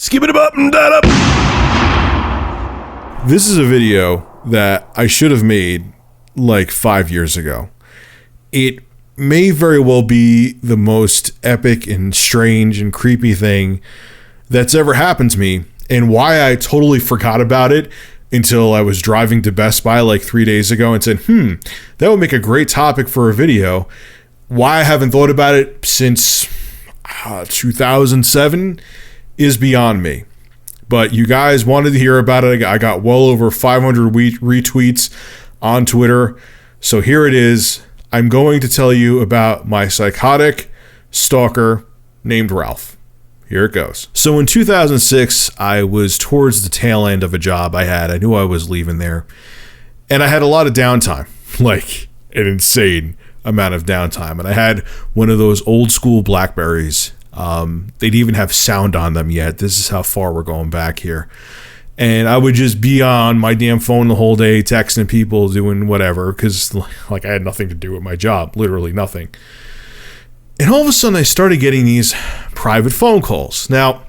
Skip it up and that up. This is a video that I should have made like 5 years ago. It may very well be the most epic and strange and creepy thing that's ever happened to me, and why I totally forgot about it until I was driving to Best Buy like 3 days ago and said, that would make a great topic for a video. Why I haven't thought about it since 2007 is beyond me. But you guys wanted to hear about it. I got well over 500 retweets on Twitter. So here it is. I'm going to tell you about my psychotic stalker named Ralph. Here it goes. So in 2006, I was towards the tail end of a job I had. I knew I was leaving there. And I had a lot of downtime, like an insane amount of downtime. And I had one of those old school Blackberries. They didn't even have sound on them yet. This is how far we're going back here. And I would just be on my damn phone the whole day, texting people, doing whatever, because like I had nothing to do with my job, literally nothing. And all of a sudden I started getting these private phone calls. Now,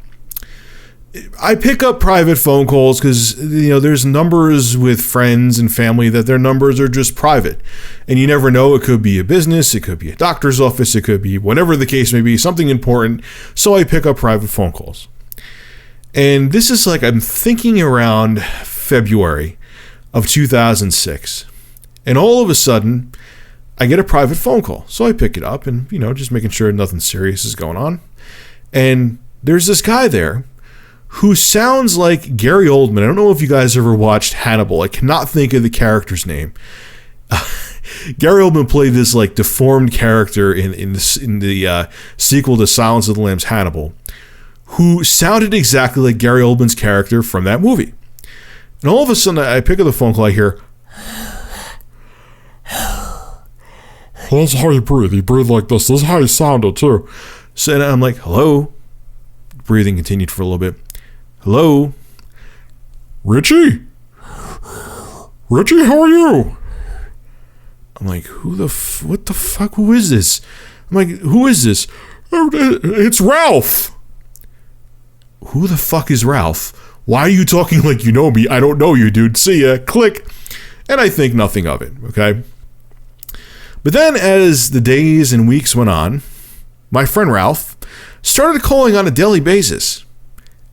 I pick up private phone calls because, there's numbers with friends and family that their numbers are just private. And you never know, it could be a business, it could be a doctor's office, it could be whatever the case may be, something important. So I pick up private phone calls. And this is like, I'm thinking around February of 2006. And all of a sudden, I get a private phone call. So I pick it up and, just making sure nothing serious is going on. And there's this guy there who sounds like Gary Oldman. I don't know if you guys ever watched Hannibal. I cannot think of the character's name. Gary Oldman played this like deformed character in the sequel to Silence of the Lambs, Hannibal, who sounded exactly like Gary Oldman's character from that movie. And all of a sudden, I pick up the phone call. I hear, "That's how you breathe. You breathe like this. This is how you sounded too." So I'm like, "Hello." Breathing continued for a little bit. "Hello? Richie? Richie, how are you?" I'm like, what the fuck? Who is this? I'm like, "Who is this?" "It's Ralph." Who the fuck is Ralph? Why are you talking like you know me? I don't know you, dude. See ya. Click. And I think nothing of it, okay? But then as the days and weeks went on, my friend Ralph started calling on a daily basis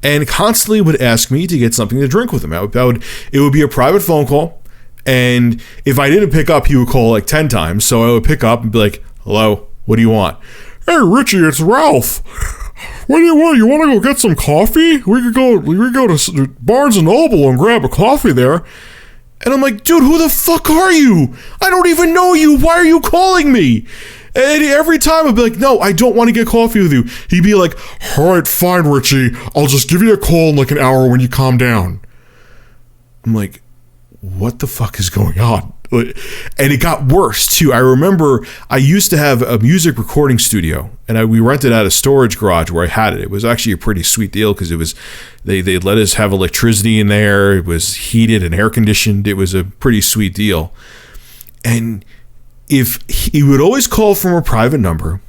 and constantly would ask me to get something to drink with him. It would be a private phone call, and if I didn't pick up, he would call like 10 times. So I would pick up and be like, "Hello, what do you want?" "Hey, Richie, it's Ralph. What do you want? You want to go get some coffee? We could go to Barnes & Noble and grab a coffee there." And I'm like, "Dude, who the fuck are you? I don't even know you. Why are you calling me?" And every time I'd be like, "No, I don't want to get coffee with you." He'd be like, "All right, fine, Richie. I'll just give you a call in like an hour when you calm down." I'm like, what the fuck is going on? And it got worse too. I remember I used to have a music recording studio, and we rented out a storage garage where I had it. It was actually a pretty sweet deal because it was they let us have electricity in there. It was heated and air conditioned. It was a pretty sweet deal. And if he would always call from a private number,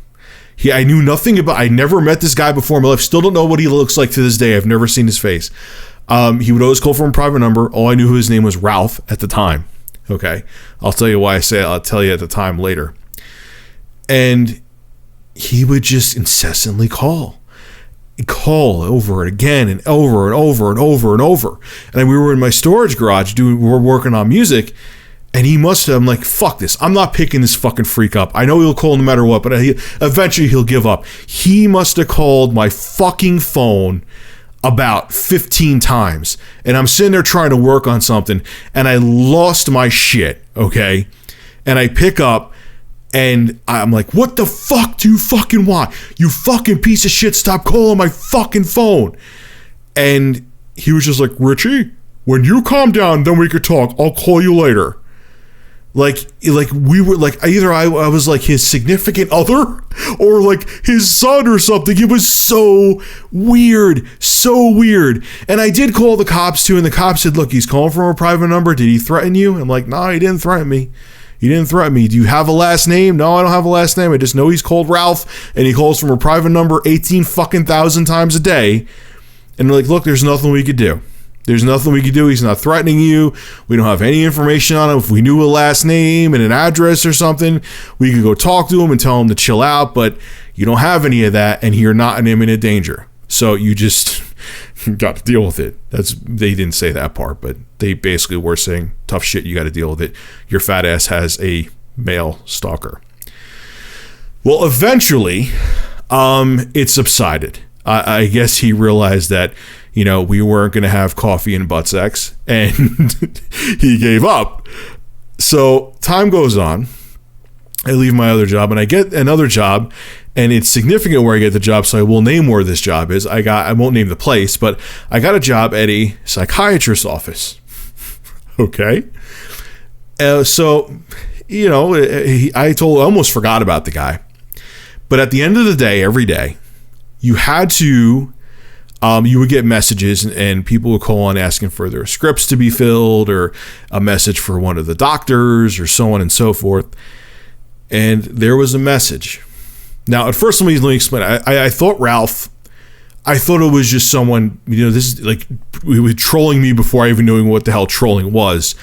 I knew nothing about. I never met this guy before in my life. Still don't know what he looks like to this day. I've never seen his face. He would always call from a private number. All I knew his name was Ralph at the time. Okay, I'll tell you why I say it. I'll tell you at the time later. And he would just incessantly call over and again and over and over and over and over. And we were in my storage garage we're working on music, and he must have. I'm like, fuck this. I'm not picking this fucking freak up. I know he'll call no matter what, but eventually he'll give up. He must have called my fucking phone about 15 times, and I'm sitting there trying to work on something, and I lost my shit, okay? And I pick up, and I'm like, "What the fuck do you fucking want? You fucking piece of shit, stop calling my fucking phone." And he was just like, "Richie, when you calm down, then we could talk. I'll call you later." Like we were like, either I was like his significant other or like his son or something. It was so weird. And I did call the cops too, and the cops said, "Look, he's calling from a private number. Did he threaten you?" I'm like, "No, he didn't threaten me. Do you have a last name?" "No, I don't have a last name. I just know he's called Ralph, and he calls from a private number 18 fucking thousand times a day." And they're like, look, there's nothing we could do. There's nothing we could do. He's not threatening you. We don't have any information on him. If we knew a last name and an address or something, we could go talk to him and tell him to chill out. But you don't have any of that, and you're not in imminent danger. So you just got to deal with it. They didn't say that part, but they basically were saying, tough shit, you got to deal with it. Your fat ass has a male stalker. Well, eventually, it subsided. I guess he realized that, we weren't going to have coffee and butt sex, and he gave up. So time goes on. I leave my other job, and I get another job, and it's significant where I get the job, so I will name where this job is. I won't name the place, but I got a job at a psychiatrist's office. Okay? So, I almost forgot about the guy. But at the end of the day, every day, you had to, you would get messages, and people would call on asking for their scripts to be filled, or a message for one of the doctors, or so on and so forth. And there was a message. Now, at first, let me explain. I thought Ralph, I thought it was just someone, this is like, he was trolling me before I even knew what the hell trolling was.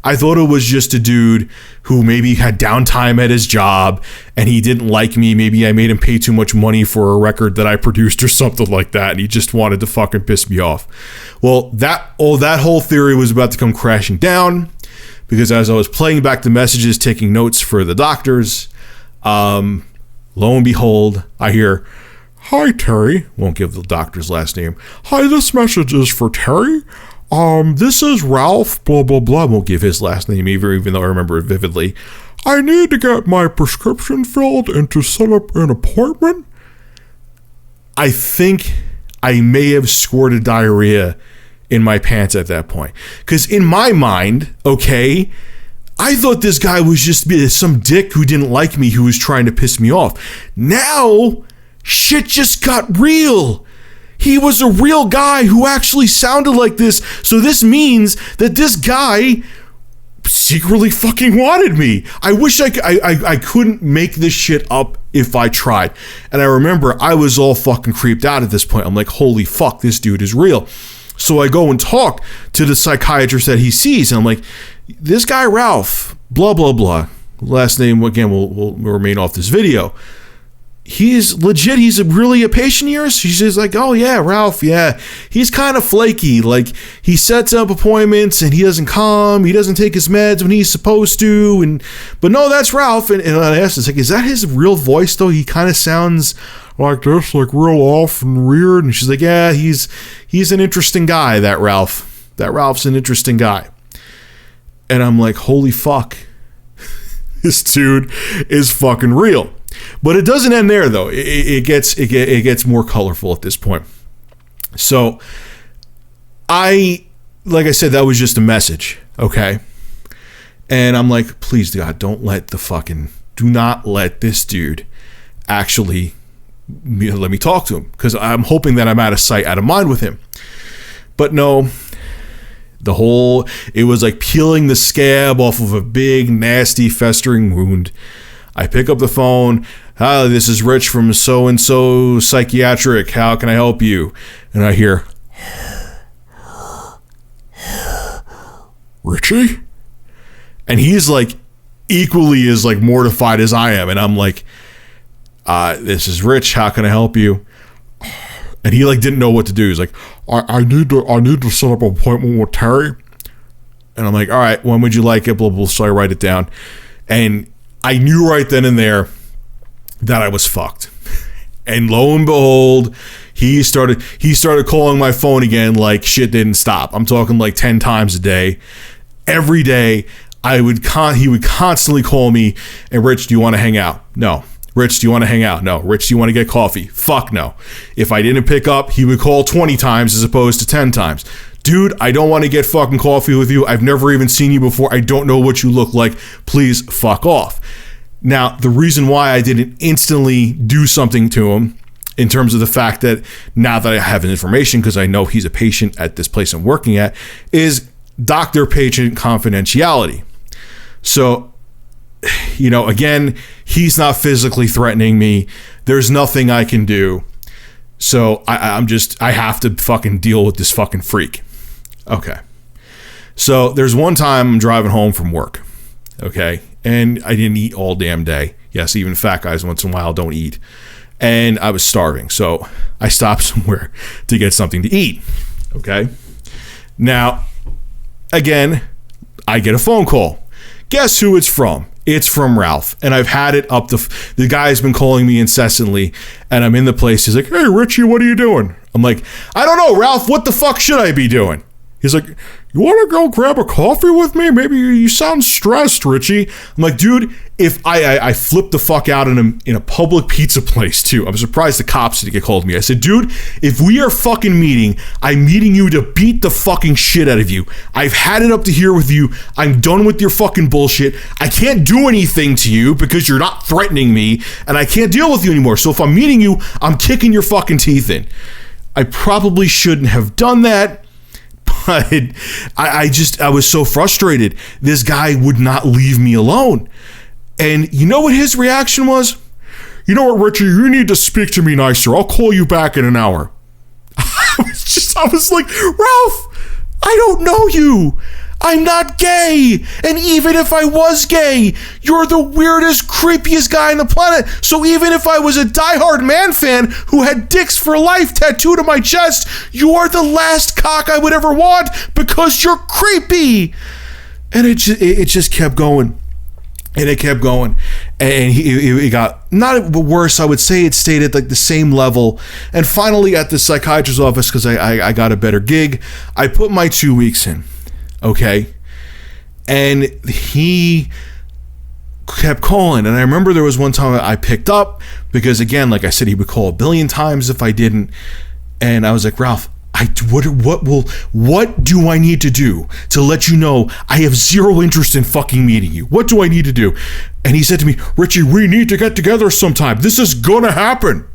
I thought it was just a dude who maybe had downtime at his job and he didn't like me. Maybe I made him pay too much money for a record that I produced or something like that, and he just wanted to fucking piss me off. Well, that whole theory was about to come crashing down, because as I was playing back the messages, taking notes for the doctors, lo and behold, I hear, "Hi, Terry." Won't give the doctor's last name. "Hi, this message is for Terry. This is Ralph, blah, blah, blah." Won't give his last name either, even though I remember it vividly. "I need to get my prescription filled and to set up an appointment." I think I may have squirted diarrhea in my pants at that point. Because in my mind, okay, I thought this guy was just some dick who didn't like me, who was trying to piss me off. Now, shit just got real. He was a real guy who actually sounded like this. So this means that this guy secretly fucking wanted me. I wish I couldn't make this shit up if I tried. And I remember I was all fucking creeped out at this point. I'm like, holy fuck, this dude is real. So I go and talk to the psychiatrist that he sees, and I'm like, this guy Ralph, blah, blah, blah. Last name, again, will remain off this video. He's legit. He's really a patient of yours? She's just like, "Oh yeah, Ralph, yeah. He's kind of flaky. Like, he sets up appointments and he doesn't come. He doesn't take his meds when he's supposed to. But no, that's Ralph." And I asked, it's like, is that his real voice though? He kind of sounds like this, like real off and weird. And she's like, "Yeah, he's an interesting guy, that Ralph. That Ralph's an interesting guy." And I'm like, holy fuck. This dude is fucking real. But it doesn't end there, though. It gets more colorful at this point. So, like I said, that was just a message, okay? And I'm like, please, God, do not let this dude actually let me talk to him, because I'm hoping that I'm out of sight, out of mind with him. But no, it was like peeling the scab off of a big, nasty, festering wound. I pick up the phone. "Hi, this is Rich from so-and-so psychiatric. How can I help you?" And I hear, "Richie?" And he's like equally as like mortified as I am. And I'm like, "This is Rich. How can I help you?" And he like didn't know what to do. He's like, I need to set up an appointment with Terry." And I'm like, "All right, when would you like it?" Blah, blah. So I write it down. And I knew right then and there that I was fucked. And lo and behold, he started calling my phone again like shit didn't stop. I'm talking like 10 times a day. Every day, he would constantly call me, and, "Rich, do you want to hang out?" "No." "Rich, do you want to hang out?" "No." "Rich, do you want to get coffee?" "Fuck no." If I didn't pick up, he would call 20 times as opposed to 10 times. "Dude, I don't want to get fucking coffee with you. I've never even seen you before. I don't know what you look like. Please fuck off." Now, the reason why I didn't instantly do something to him, in terms of the fact that now that I have information, because I know he's a patient at this place I'm working at, is doctor-patient confidentiality. So, again, he's not physically threatening me. There's nothing I can do. So I have to fucking deal with this fucking freak. Okay. So there's one time I'm driving home from work. Okay. And I didn't eat all damn day. Yes, even fat guys once in a while don't eat. And I was starving. So I stopped somewhere to get something to eat. Okay. Now, again, I get a phone call. Guess who it's from? It's from Ralph. And I've had it up the guy's been calling me incessantly, and I'm in the place. He's like, hey, Richie, what are you doing? I'm like, I don't know, Ralph, what the fuck should I be doing? He's like, you want to go grab a coffee with me? Maybe you sound stressed, Richie. I'm like, dude, if I flipped the fuck out in a public pizza place too. I'm surprised the cops didn't get called to me. I said, dude, if we are fucking meeting, I'm meeting you to beat the fucking shit out of you. I've had it up to here with you. I'm done with your fucking bullshit. I can't do anything to you because you're not threatening me, and I can't deal with you anymore. So if I'm meeting you, I'm kicking your fucking teeth in. I probably shouldn't have done that. But I was so frustrated. This guy would not leave me alone. And you know what his reaction was? You know what, Richie, you need to speak to me nicer. I'll call you back in an hour. I was like, Ralph, I don't know you. I'm not gay. And even if I was gay, you're the weirdest, creepiest guy on the planet. So even if I was a diehard man fan who had dicks for life tattooed on my chest, you are the last cock I would ever want because you're creepy. And it just kept going. And it kept going. And it got not worse. I would say it stayed at like the same level. And finally at the psychiatrist's office, because I got a better gig, I put my 2 weeks in. Okay. And he kept calling. And I remember there was one time I picked up because, again, like I said, he would call a billion times if I didn't. And I was like, Ralph, what do I need to do to let you know I have zero interest in fucking meeting you? What do I need to do? And he said to me, Richie, we need to get together sometime. This is gonna happen.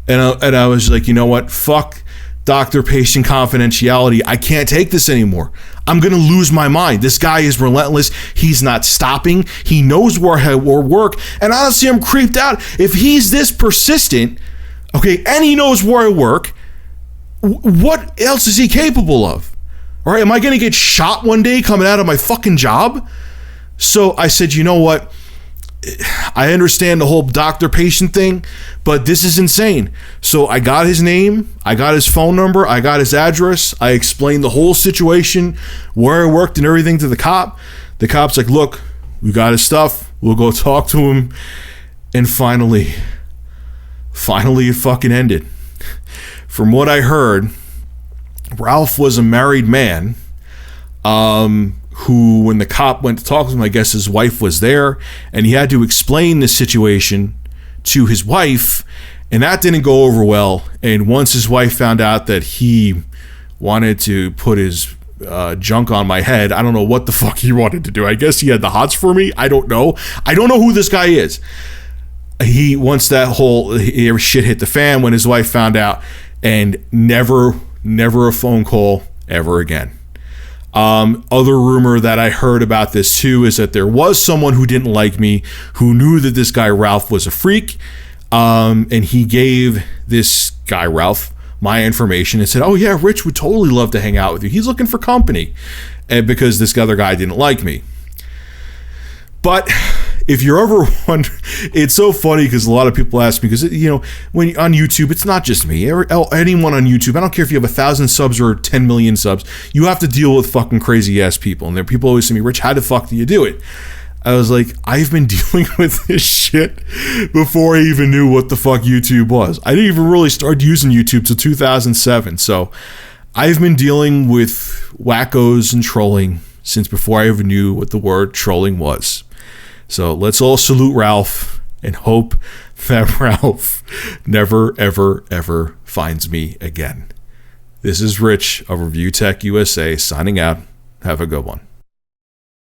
And I was like, you know what? Fuck doctor-patient confidentiality. I can't take this anymore. I'm going to lose my mind. This guy is relentless. He's not stopping. He knows where I work. And honestly, I'm creeped out. If he's this persistent, okay, and he knows where I work, what else is he capable of? All right, am I going to get shot one day coming out of my fucking job? So I said, you know what? I understand the whole doctor-patient thing, but this is insane. So I got his name, I got his phone number, I got his address, I explained the whole situation, where I worked and everything to the cop. The cop's like, look, we got his stuff, we'll go talk to him. And finally it fucking ended. From what I heard, Ralph was a married man, who, when the cop went to talk to him, I guess his wife was there, and he had to explain the situation to his wife, and that didn't go over well. And once his wife found out that he wanted to put his junk on my head, I don't know what the fuck he wanted to do. I guess he had the hots for me. I don't know who this guy is. Once that whole shit hit the fan, when his wife found out, and never a phone call ever again. Other rumor that I heard about this too is that there was someone who didn't like me, who knew that this guy Ralph was a freak, and he gave this guy Ralph my information and said, oh yeah, Rich would totally love to hang out with you. He's looking for company. And because this other guy didn't like me. But if you're ever wondering, it's so funny because a lot of people ask me, because, you know, when you're on YouTube, it's not just me. Anyone on YouTube, I don't care if you have 1,000 subs or 10 million subs, you have to deal with fucking crazy ass people. And there people always say to me, Rich, how the fuck do you do it? I was like, I've been dealing with this shit before I even knew what the fuck YouTube was. I didn't even really start using YouTube till 2007. So I've been dealing with wackos and trolling since before I ever knew what the word trolling was. So let's all salute Ralph and hope that Ralph never, ever, ever finds me again. This is Rich of ReviewTechUSA signing out. Have a good one.